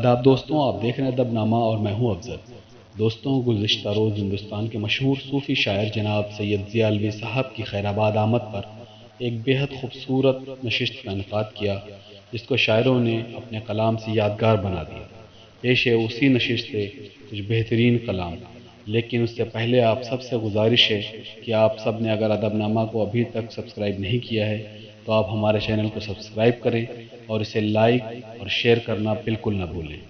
آداب دوستوں، آپ دیکھ رہے ہیں ادب نامہ اور میں ہوں افضل۔ دوستوں، گزشتہ روز ہندوستان کے مشہور صوفی شاعر جناب سید ضیاء الوی صاحب کی خیر آباد آمد پر ایک بیحد خوبصورت نشست کا انعقاد کیا، جس کو شاعروں نے اپنے کلام سے یادگار بنا دیا۔ پیش ہے اسی نشست سے کچھ بہترین کلام، لیکن اس سے پہلے آپ سب سے گزارش ہے کہ آپ سب نے اگر ادب نامہ کو ابھی تک سبسکرائب نہیں کیا ہے تو آپ ہمارے چینل کو سبسکرائب کریں اور اسے لائک اور شیئر کرنا بالکل نہ بھولیں۔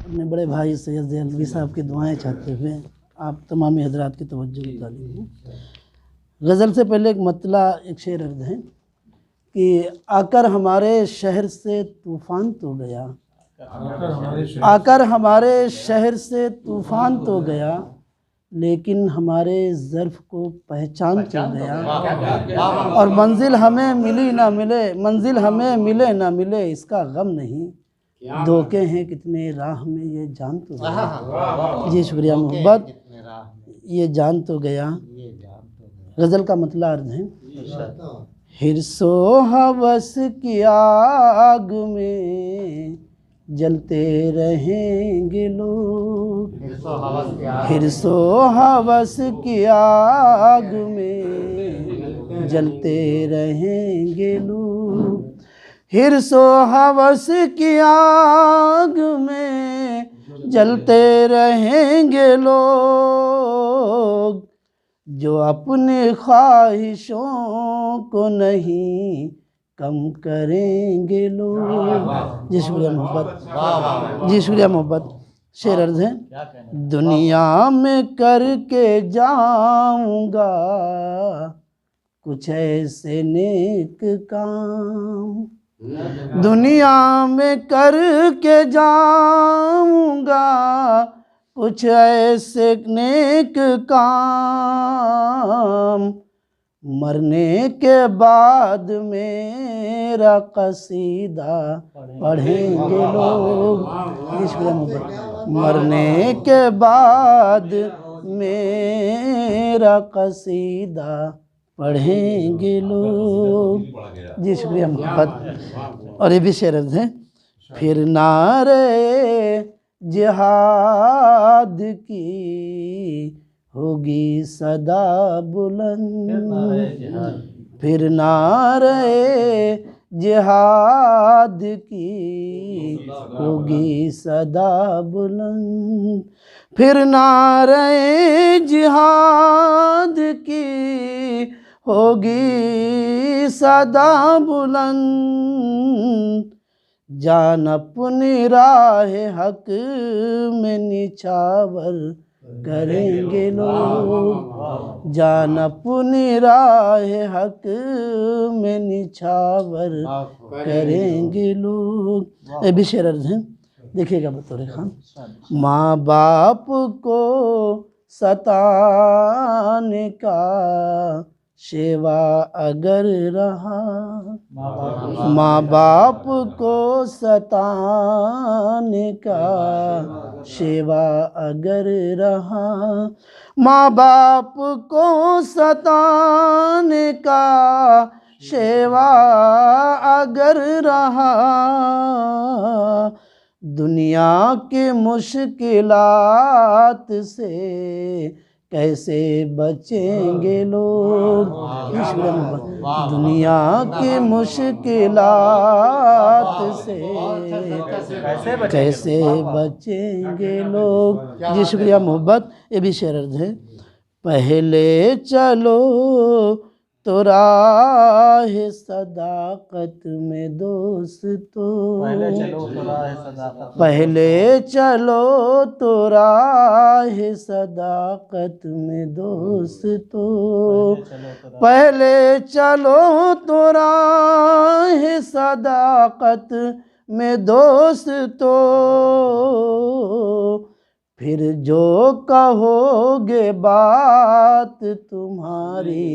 اپنے بڑے بھائی سید ضیاء الوی صاحب کی دعائیں چاہتے ہوئے آپ تمام حضرات کی توجہ کی طالب ہوں۔ غزل سے پہلے ایک مطلع، ایک شعر عرض ہے کہ آ کر ہمارے شہر سے طوفان تو گیا، آ کر ہمارے شہر سے طوفان تو گیا، لیکن ہمارے ظرف کو پہچان تو گیا، اور منزل ہمیں ملی نہ ملے، منزل ہمیں ملے نہ ملے اس کا غم نہیں، دھوکے ہیں کتنے راہ میں یہ جان تو گیا۔ جی شکریہ محبت، یہ جان تو گیا۔ غزل کا مطلع عرض ہے، حرص و ہوس کی آگ میں جلتے رہیں گے لوگ، حرص و ہوس کی آگ میں جلتے رہیں گے لوگ، حرص و ہوس کی آگ میں جلتے رہیں گے لوگ، جو اپنی خواہشوں کو نہیں کم کریں گے لوگ۔ جی شکریہ محبت، جی شکریہ محبت۔ شعر عرض ہے، دنیا میں کر کے جاؤں گا کچھ ایسے نیک کام، دنیا میں کر کے جاؤں گا کچھ ایسے نیک کام، مرنے کے بعد میرا قصیدہ پڑھیں گے لوگ۔ مرنے کے بعد میرا قصیدہ پڑھیں گے لوگ۔ جی شکریہ محبت۔ اور یہ بھی شعر عرض ہے، پھر نعرے جہاد کی ہوگی صدا بلند، پھر نعرے جہاد کی ہوگی صدا بلند، پھر نعرے جہاد کی ہوگی صدا بلند، جان اپنی راہ حق میں نچھاور کریں گے لوگ، جان اپنی راہ حق میں نچھاور کریں گے لوگ۔ یہ بھی شعر عرض ہیں، دیکھیے گا بطور خان، ماں باپ کو ستانے کا شیوا اگر رہا، ماں باپ کو ستانے کا شیوا اگر رہا، ماں باپ کو ستانے کا شیوا اگر رہا، دنیا کی مشکلات سے کیسے بچیں گے لوگ، دنیا کی مشکلات سے کیسے بچیں گے لوگ۔ جی شکریہ محبت۔ یہ بھی شعر عرض ہے، پہلے چلو تو راہ صداقت میں دوستو، پہلے چلو تو راہ صداقت میں دوستو، پہلے چلو تو راہ صداقت میں دوستو، پھر جو کہو گے بات تمہاری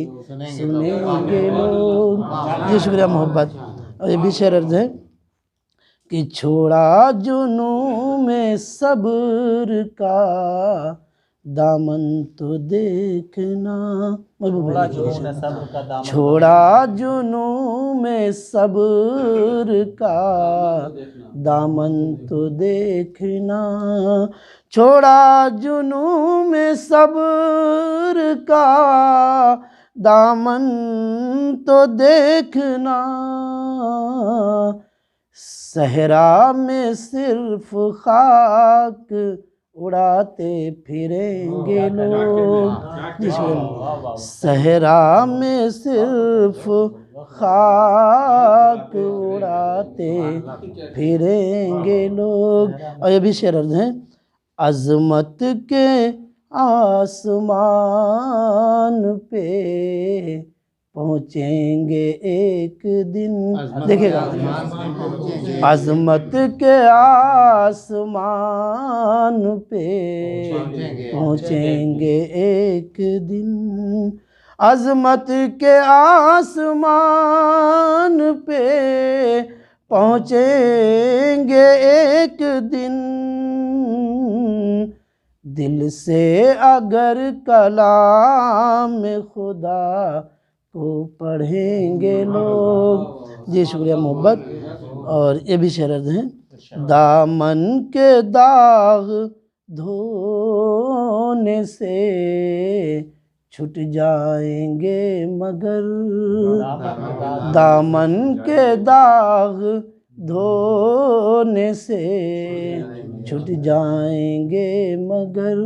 سنیں گے لوگ۔ جی شکریہ محبت۔ اور یہ بھی شعر عرض ہے کہ چھوڑا جنوں میں صبر کا دامن تو دیکھنا، چھوڑا جنوں میں صبر کا دامن تو دیکھنا، چھوڑا جنوں میں صبر کا دامن تو دیکھنا، صحرا میں صرف خاک اڑاتے پھریں گے لوگ، صحرا میں صرف خاک اڑاتے پھریں گے لوگ۔ اور یہ بھی شعر عرض ہیں، عظمت کے آسمان پہ پہنچیں گے ایک دن، دیکھیں گا، عظمت کے آسمان پہ پہنچیں گے ایک دن، عظمت کے آسمان پہ پہنچیں گے ایک دن، دل سے اگر کلام خدا کو پڑھیں گے لوگ۔ جی شکریہ محبت۔ اور یہ بھی شعر عرض ہیں، دامن کے داغ دھونے سے چھٹ جائیں گے مگر، دامن کے داغ دھونے سے چھٹ جائیں گے مگر،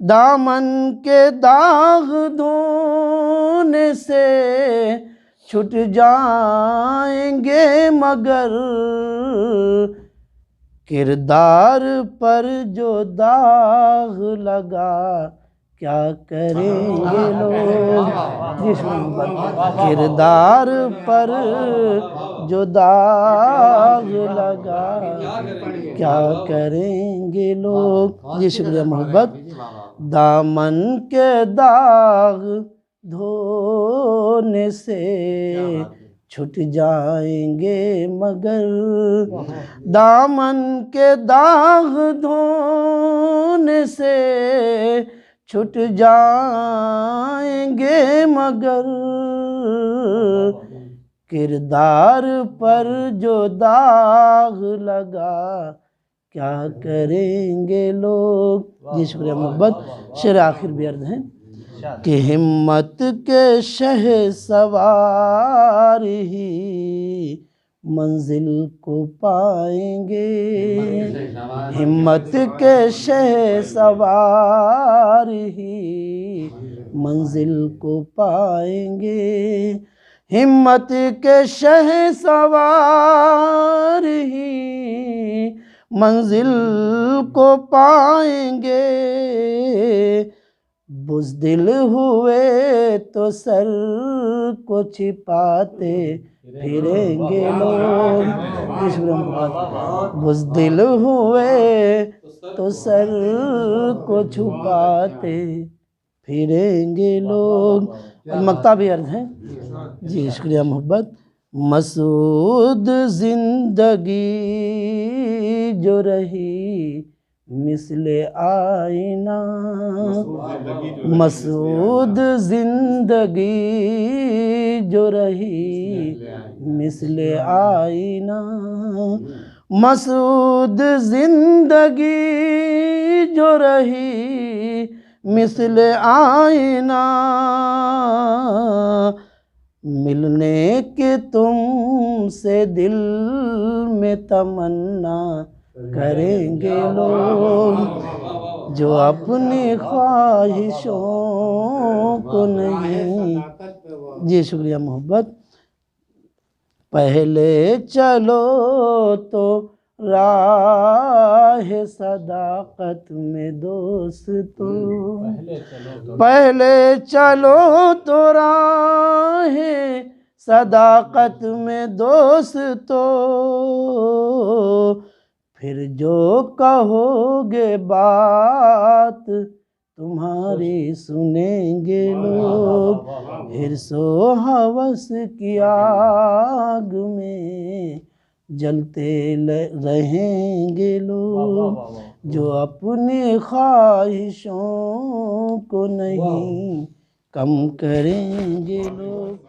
دامن کے داغ دھونے سے چھٹ جائیں گے مگر، کردار پر جو داغ لگا کیا کریں گے لوگ، کردار پر جو داغ لگا کیا کریں گے لوگ۔ جی شکریہ محبت۔ دامن کے داغ دھونے سے چھٹ جائیں گے مگر، دامن کے داغ دھونے سے چھٹ جائیں گے مگر، کردار پر جو داغ لگا کیا کریں گے لوگ۔ جی شکریہ محبت۔ شعر آخر بھی عرض ہیں کہ ہمت کے شہ سوار ہی منزل کو پائیں گے، ہمت کے شہ سوار ہی منزل کو پائیں گے، ہمت کے شہ سوار ہی منزل کو پائیں گے، بزدل ہوئے تو سر کو چھپاتے پھریں گے لوگ، بزدل ہوئے تو سر کو چھپاتے پھریں گے لوگ۔ مقطع بھی عرض ہیں۔ جی شکریہ محبت۔ مسعود زندگی جو رہی مثل آئینہ، مسعود زندگی جو رہی مثل آئینہ، مسعود زندگی جو رہی مثل آئینہ، ملنے کے تم سے دل میں تمنا کریں گے لوگ، جو اپنی خواہشوں کو نہیں۔ جی شکریہ محبت۔ پہلے چلو تو راہ صداقت میں دوستو، پہلے چلو تو راہ صداقت میں دوستو، پھر جو کہو گے بات تمہاری سنیں گے لوگ، حرص و ہوس کی آگ میں جلتے رہیں گے لوگ، جو اپنی خواہشوں کو نہیں کم کریں گے لوگ